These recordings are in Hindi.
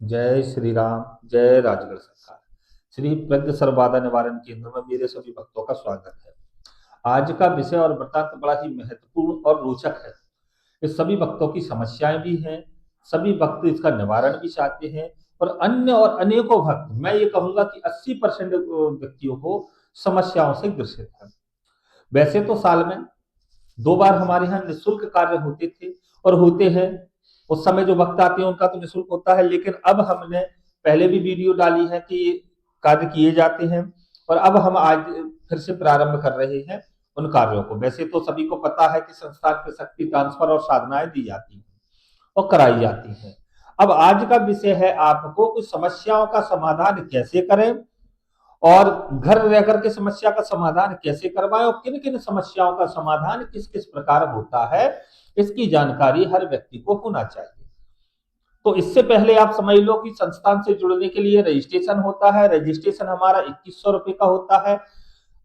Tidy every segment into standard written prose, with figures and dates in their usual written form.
जय श्री राम। जय राजगढ़ सरकार। श्री प्रज्ञ सर्वबाधा निवारण केंद्र में मेरे सभी भक्तों का स्वागत है। आज का विषय और वृत्तांत बड़ा ही महत्वपूर्ण और रोचक है। इस सभी भक्तों की समस्याएं भी हैं, सभी भक्त इसका निवारण भी चाहते हैं। और अन्य और अनेकों भक्त, मैं ये कहूंगा कि 80% व्यक्तियों को समस्याओं से ग्रसित है। वैसे तो साल में 2 बार हमारे यहाँ निःशुल्क कार्य होते थे और होते हैं। उस समय जो भक्त आते हैं उनका तो निःशुल्क होता है, लेकिन अब हमने पहले भी वीडियो डाली है कि कार्य किए जाते हैं। और अब हम आज फिर से प्रारंभ कर रहे हैं उन कार्यों को। वैसे तो सभी को पता है कि संस्थान पे शक्ति ट्रांसफर और साधनाएं दी जाती हैं और कराई जाती हैं। अब आज का विषय है आपको कुछ समस्याओं का समाधान कैसे करें और घर रह करके समस्या का समाधान कैसे करवाएं और किन किन समस्याओं का समाधान किस किस प्रकार होता है, इसकी जानकारी हर व्यक्ति को होना चाहिए। तो इससे पहले आप समझ लो कि संस्थान से जुड़ने के लिए रजिस्ट्रेशन होता है। रजिस्ट्रेशन हमारा 2100 रुपए का होता है।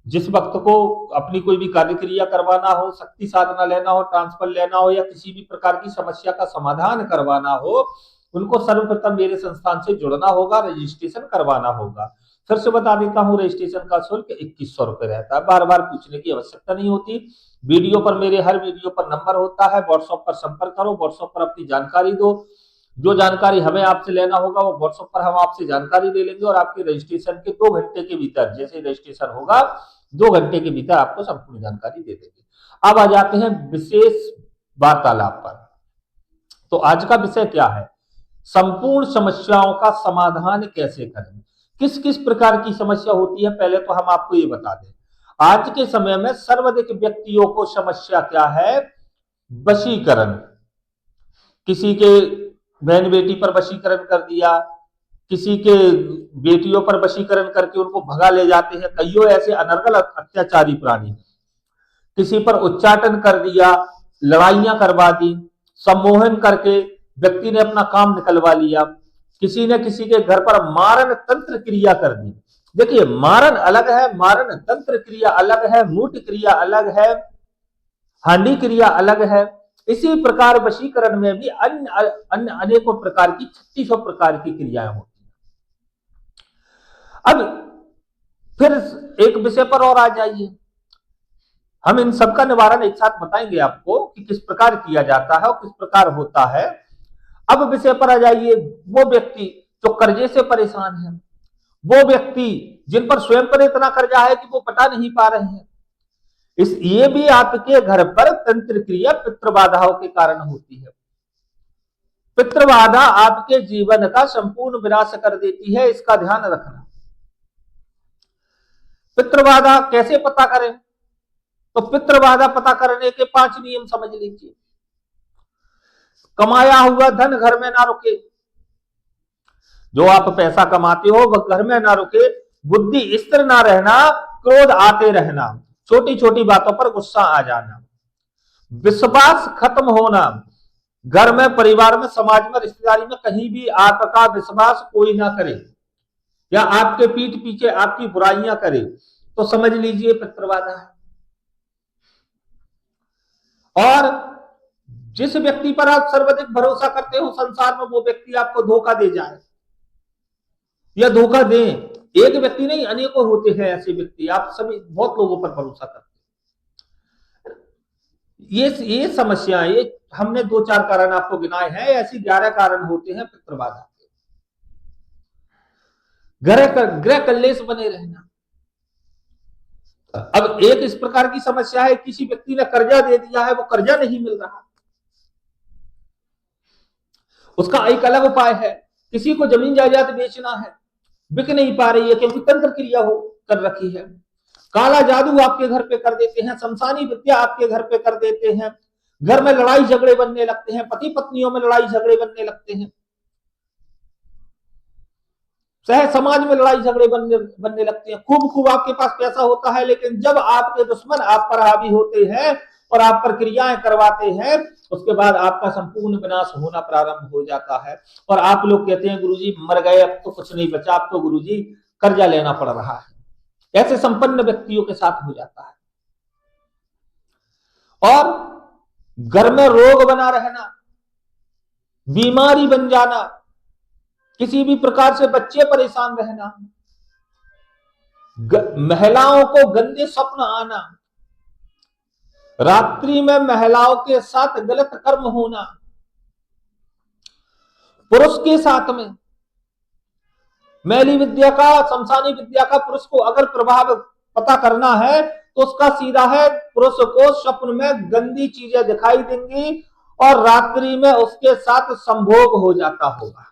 जिस वक्त को अपनी कोई भी कार्य क्रिया करवाना हो, शक्ति साधना लेना हो, ट्रांसफर लेना हो या किसी भी प्रकार की समस्या का समाधान करवाना हो, उनको सर्वप्रथम मेरे संस्थान से जुड़ना होगा, रजिस्ट्रेशन करवाना होगा। फिर से बता देता हूँ, रजिस्ट्रेशन का शुल्क 2100 रुपए रहता है। बार बार पूछने की आवश्यकता नहीं होती। वीडियो पर, मेरे हर वीडियो पर नंबर होता है, व्हाट्सएप पर संपर्क करो, व्हाट्सएप पर अपनी जानकारी दो। जो जानकारी हमें आपसे लेना होगा वो व्हाट्सएप पर हम आपसे जानकारी ले लेंगे और आपके रजिस्ट्रेशन के 2 घंटे के भीतर, जैसे रजिस्ट्रेशन होगा 2 घंटे के भीतर आपको संपूर्ण जानकारी दे देंगे। अब आ जाते हैं विशेष वार्तालाप पर। तो आज का विषय क्या है? संपूर्ण समस्याओं का समाधान कैसे करें। किस किस प्रकार की समस्या होती है, पहले तो हम आपको ये बता दें। आज के समय में सर्वाधिक व्यक्तियों को समस्या क्या है? वशीकरण। किसी के बहन बेटी पर वशीकरण कर दिया, किसी के बेटियों पर वशीकरण करके उनको भगा ले जाते हैं कईयों ऐसे अनर्गल अत्याचारी प्राणी। किसी पर उच्चाटन कर दिया, लड़ाइयां करवा दी, सम्मोहन करके व्यक्ति ने अपना काम निकलवा लिया। किसी ने किसी के घर पर मारण तंत्र क्रिया कर दी। देखिए, मारण अलग है, मारण तंत्र क्रिया अलग है, मूट क्रिया अलग है, हानि क्रिया अलग है। इसी प्रकार वशीकरण में भी अन्य अन्य अनेकों प्रकार की 3600 प्रकार की क्रियाएं होती हैं। अब फिर एक विषय पर और आ जाइए। हम इन सबका निवारण एक साथ बताएंगे आपको कि किस प्रकार किया जाता है और किस प्रकार होता है। अब विषय पर आ जाइए। वो व्यक्ति जो कर्जे से परेशान है, वो व्यक्ति जिन पर स्वयं पर इतना कर्जा है कि वो पटा नहीं पा रहे हैं, इस ये भी आपके घर पर तंत्र क्रिया पितृबाधाओं के कारण होती है। पितृबाधा आपके जीवन का संपूर्ण विनाश कर देती है, इसका ध्यान रखना। पितृबाधा कैसे पता करें? तो पितृबाधा पता करने के 5 नियम समझ लीजिए। कमाया हुआ धन घर में ना रुके। जो आप पैसा कमाते हो वह घर में ना रुके। बुद्धि स्थिर ना रहना, क्रोध आते रहना, छोटी छोटी बातों पर गुस्सा आ जाना, विश्वास खत्म होना। घर में, परिवार में, समाज में, रिश्तेदारी में कहीं भी आपका विश्वास कोई ना करे या आपके पीठ पीछे आपकी बुराइयां करे तो समझ लीजिए पितृबाधा है। और जिस व्यक्ति पर आप सर्वाधिक भरोसा करते हो संसार में, वो व्यक्ति आपको धोखा दे जाए या धोखा दे। एक व्यक्ति नहीं, अनेकों होते हैं ऐसे व्यक्ति। आप सभी बहुत लोगों पर भरोसा करते हैं। ये समस्या, ये हमने 2-4 कारण आपको गिनाए हैं, ऐसी 11 कारण होते हैं पितृबाधा के। ग्रह कलेश बने रहना। अब एक इस प्रकार की समस्या है, किसी व्यक्ति ने कर्जा दे दिया है, वो कर्जा नहीं मिल रहा। उसका एक अलग उपाय है। किसी को जमीन जायदाद बेचना है, बिक नहीं पा रही है क्योंकि तंत्र क्रिया हो कर रखी है। काला जादू आपके घर पे कर देते हैं, शमशानी विद्या आपके घर पे कर देते हैं। घर में लड़ाई झगड़े बनने लगते हैं, पति पत्नियों में लड़ाई झगड़े बनने लगते हैं, शहर समाज में लड़ाई झगड़े बनने लगते हैं। खूब खूब आपके पास पैसा होता है, लेकिन जब आपके दुश्मन आप पर हावी होते हैं और आप पर क्रियाएं करवाते हैं, उसके बाद आपका संपूर्ण विनाश होना प्रारंभ हो जाता है। और आप लोग कहते हैं गुरुजी मर गए, अब तो कुछ नहीं बचा, अब तो गुरुजी कर्जा लेना पड़ रहा है। ऐसे संपन्न व्यक्तियों के साथ हो जाता है। और घर में रोग बना रहना, बीमारी बन जाना। किसी भी प्रकार से बच्चे परेशान रहना, महिलाओं को गंदे स्वप्न आना, रात्रि में महिलाओं के साथ गलत कर्म होना, पुरुष के साथ में मैली विद्या का, शमशानी विद्या का पुरुष को अगर प्रभाव पता करना है तो उसका सीधा है, पुरुष को स्वप्न में गंदी चीजें दिखाई देंगी और रात्रि में उसके साथ संभोग हो जाता होगा।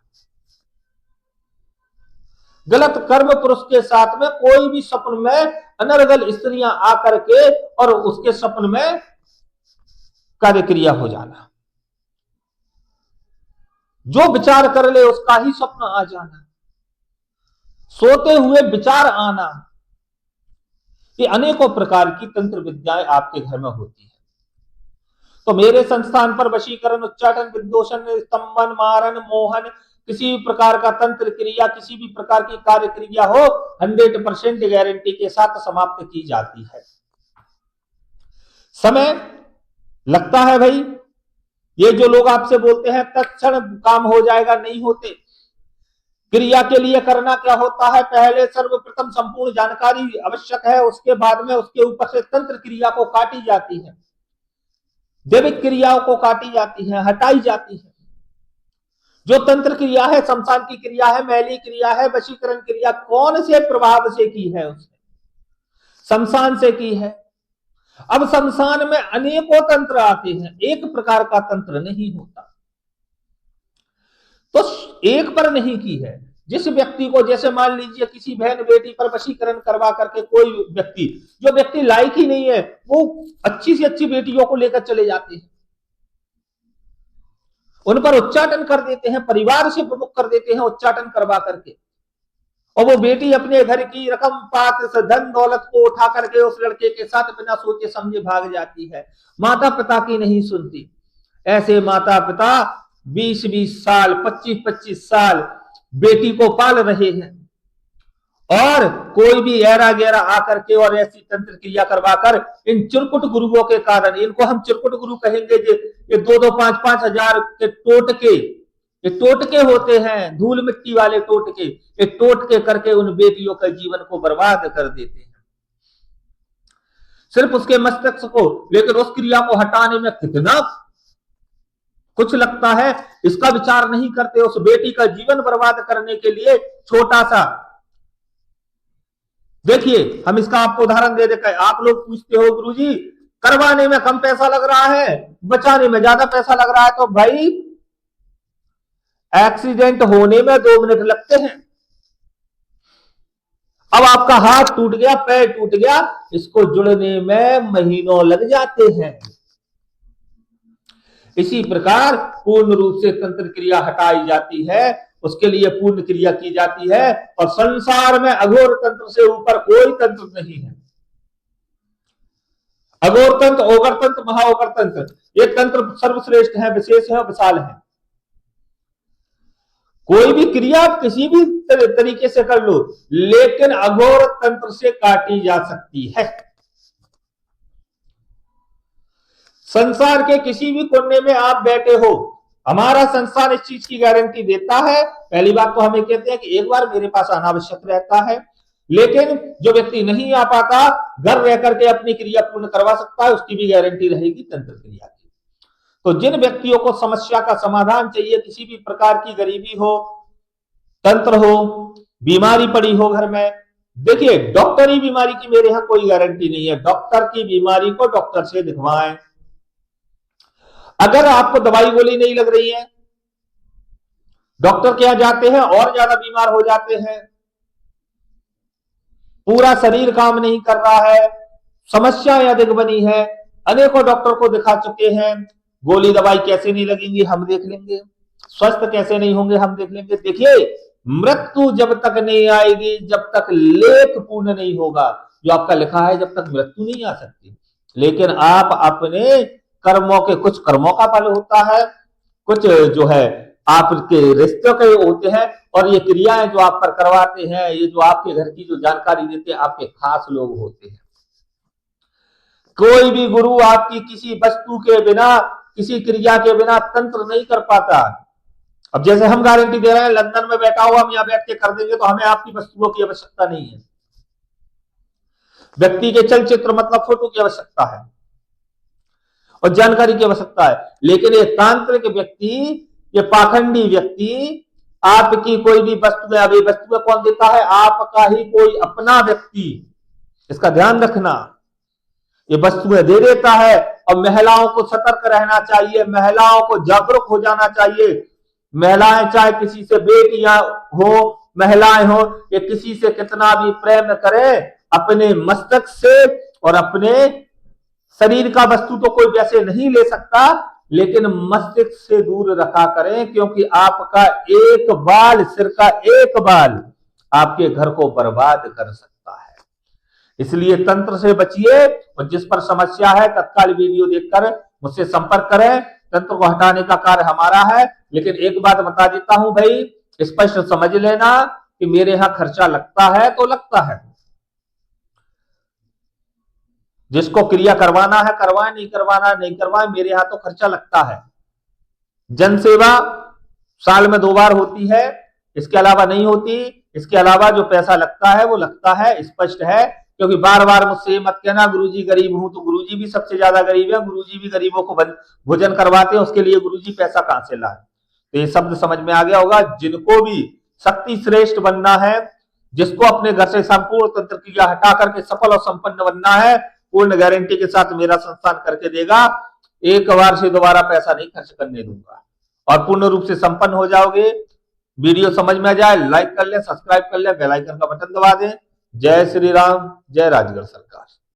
गलत कर्म पुरुष के साथ में कोई भी स्वप्न में अनर्गल स्त्रियां आकर के और उसके स्वप्न में कार्य क्रिया हो जाना, जो विचार कर ले उसका ही स्वप्न आ जाना, सोते हुए विचार आना, ये अनेकों प्रकार की तंत्र विद्याएं आपके घर में होती है। तो मेरे संस्थान पर वशीकरण, उच्चाटन, विद्योषण, स्तंभन, मारण, मोहन, किसी भी प्रकार का तंत्र क्रिया, किसी भी प्रकार की कार्य क्रिया हो 100% गारंटी के साथ समाप्त की जाती है। समय लगता है भाई, ये जो लोग आपसे बोलते हैं तत्क्षण काम हो जाएगा, नहीं होते। क्रिया के लिए करना क्या होता है, पहले सर्वप्रथम संपूर्ण जानकारी आवश्यक है, उसके बाद में उसके ऊपर से तंत्र क्रिया को काटी जाती है, दैविक क्रियाओं को काटी जाती है, हटाई जाती है। जो तंत्र क्रिया है, शमशान की क्रिया है, मैली क्रिया है, वशीकरण क्रिया कौन से प्रभाव से की है, उसने शमशान से की है। अब शमशान में अनेकों तंत्र आते हैं, एक प्रकार का तंत्र नहीं होता, तो एक पर नहीं की है। जिस व्यक्ति को, जैसे मान लीजिए किसी बहन बेटी पर वशीकरण करवा करके कोई व्यक्ति, जो व्यक्ति लायक ही नहीं है, वो अच्छी से अच्छी बेटियों को लेकर चले जाते हैं, उन पर उच्चाटन कर देते हैं, परिवार से प्रमुख कर देते हैं उच्चाटन करवा करके, और वो बेटी अपने घर की रकम पात्र धन दौलत को उठा करके उस लड़के के साथ बिना सोचे समझे भाग जाती है, माता पिता की नहीं सुनती। ऐसे माता पिता 20-20 साल, 25-25 साल बेटी को पाल रहे हैं, और कोई भी ऐरा गैरा आकर के और ऐसी तंत्र क्रिया करवाकर इन चिरकुट गुरुओं के कारण, इनको हम चिरकुट गुरु कहेंगे, ये 2-2, 5-5 हजार के टोटके, ये टोटके होते हैं, धूल मिट्टी वाले टोटके, ये टोटके करके उन बेटियों के जीवन को बर्बाद कर देते हैं, सिर्फ उसके मस्तिष्क को। लेकिन उस क्रिया को हटाने में कितना कुछ लगता है, इसका विचार नहीं करते। उस बेटी का जीवन बर्बाद करने के लिए छोटा सा, देखिए हम इसका आपको उदाहरण दे देकर, आप लोग पूछते हो गुरुजी करवाने में कम पैसा लग रहा है, बचाने में ज्यादा पैसा लग रहा है, तो भाई एक्सीडेंट होने में 2 मिनट लगते हैं। अब आपका हाथ टूट गया, पैर टूट गया, इसको जुड़ने में महीनों लग जाते हैं। इसी प्रकार पूर्ण रूप से तंत्र क्रिया हटाई जाती है, उसके लिए पूर्ण क्रिया की जाती है, और संसार में अघोर तंत्र से ऊपर कोई तंत्र नहीं है। अघोर तंत्र, ओगर तंत्र, महाओगर तंत्र, ये तंत्र सर्वश्रेष्ठ है, विशेष है, विशाल है। कोई भी क्रिया आप किसी भी तरीके से कर लो, लेकिन अघोर तंत्र से काटी जा सकती है। संसार के किसी भी कोने में आप बैठे हो, हमारा संस्थान इस चीज की गारंटी देता है। पहली बात तो हमें कहते हैं कि एक बार मेरे पास आना आवश्यक रहता है, लेकिन जो व्यक्ति नहीं आ पाता, घर रह करके अपनी क्रिया पूर्ण करवा सकता है, उसकी भी गारंटी रहेगी तंत्र क्रिया की। तो जिन व्यक्तियों को समस्या का समाधान चाहिए, किसी भी प्रकार की गरीबी हो, तंत्र हो, बीमारी पड़ी हो घर में, देखिए डॉक्टरी बीमारी की मेरे यहां कोई गारंटी नहीं है। डॉक्टर की बीमारी को डॉक्टर से दिखवाएं। अगर आपको दवाई गोली नहीं लग रही है, डॉक्टर के यहां जाते हैं और ज्यादा बीमार हो जाते हैं, पूरा शरीर काम नहीं कर रहा है, समस्याएं अधिक बनी है, अनेकों डॉक्टर को दिखा चुके हैं, गोली दवाई कैसे नहीं लगेंगी हम देख लेंगे, स्वस्थ कैसे नहीं होंगे हम देख लेंगे। देखिए मृत्यु जब तक नहीं आएगी, जब तक लेख पूर्ण नहीं होगा, जो आपका लिखा है, जब तक मृत्यु नहीं आ सकती। लेकिन आप अपने कर्मों के, कुछ कर्मों का फल होता है, कुछ जो है आपके रिश्तों के होते हैं, और ये क्रियाएं जो आप पर करवाते हैं, ये जो आपके घर की जो जानकारी देते हैं, आपके खास लोग होते हैं। कोई भी गुरु आपकी किसी वस्तु के बिना, किसी क्रिया के बिना तंत्र नहीं कर पाता। अब जैसे हम गारंटी दे रहे हैं लंदन में बैठा हुआ हम यहां बैठ के कर देंगे, तो हमें आपकी वस्तुओं की आवश्यकता नहीं है। व्यक्ति के चलचित्र मतलब फोटो की आवश्यकता है और जानकारी की आवश्यकता है। लेकिन ये तांत्रिक व्यक्ति, ये पाखंडी व्यक्ति आपकी कोई भी वस्तु है, अभी वस्तु कौन देता है? आपका ही कोई अपना व्यक्ति। इसका ध्यान रखना, ये वस्तुएं दे देता है। और महिलाओं को सतर्क रहना चाहिए, महिलाओं को जागरूक हो जाना चाहिए। महिलाएं चाहे किसी से बेटियां हो, महिलाएं हो, ये किसी से कितना भी प्रेम करें, अपने मस्तक से और अपने शरीर का वस्तु तो कोई वैसे नहीं ले सकता, लेकिन मस्तिष्क से दूर रखा करें, क्योंकि आपका एक बाल, सिर का एक बाल आपके घर को बर्बाद कर सकता है। इसलिए तंत्र से बचिए और जिस पर समस्या है तत्काल वीडियो देखकर मुझसे संपर्क करें। तंत्र को हटाने का कार्य हमारा है। लेकिन एक बात बता देता हूं भाई, स्पष्ट समझ लेना कि मेरे यहां खर्चा लगता है तो लगता है। जिसको क्रिया करवाना है करवाए, नहीं करवाना नहीं करवाए, मेरे यहां तो खर्चा लगता है। जन सेवा साल में 2 बार होती है, इसके अलावा नहीं होती। इसके अलावा जो पैसा लगता है वो लगता है, स्पष्ट है। क्योंकि बार बार मुझसे मत कहना गुरुजी गरीब हूं, तो गुरुजी भी सबसे ज्यादा गरीब है। गुरुजी भी गरीबों को भोजन करवाते हैं, उसके लिए गुरुजी पैसा कहां से लाए? तो ये शब्द समझ में आ गया होगा। जिनको भी शक्ति श्रेष्ठ बनना है, जिसको अपने घर से संपूर्ण तंत्र क्रिया हटा करके सफल और संपन्न बनना है, पूर्ण गारंटी के साथ मेरा संस्थान करके देगा। एक बार से दोबारा पैसा नहीं खर्च करने दूंगा और पूर्ण रूप से संपन्न हो जाओगे। वीडियो समझ में आ जाए लाइक कर लें, सब्सक्राइब कर लें, बेल आइकन का बटन दबा दें। जय श्री राम, जय राजगढ़ सरकार।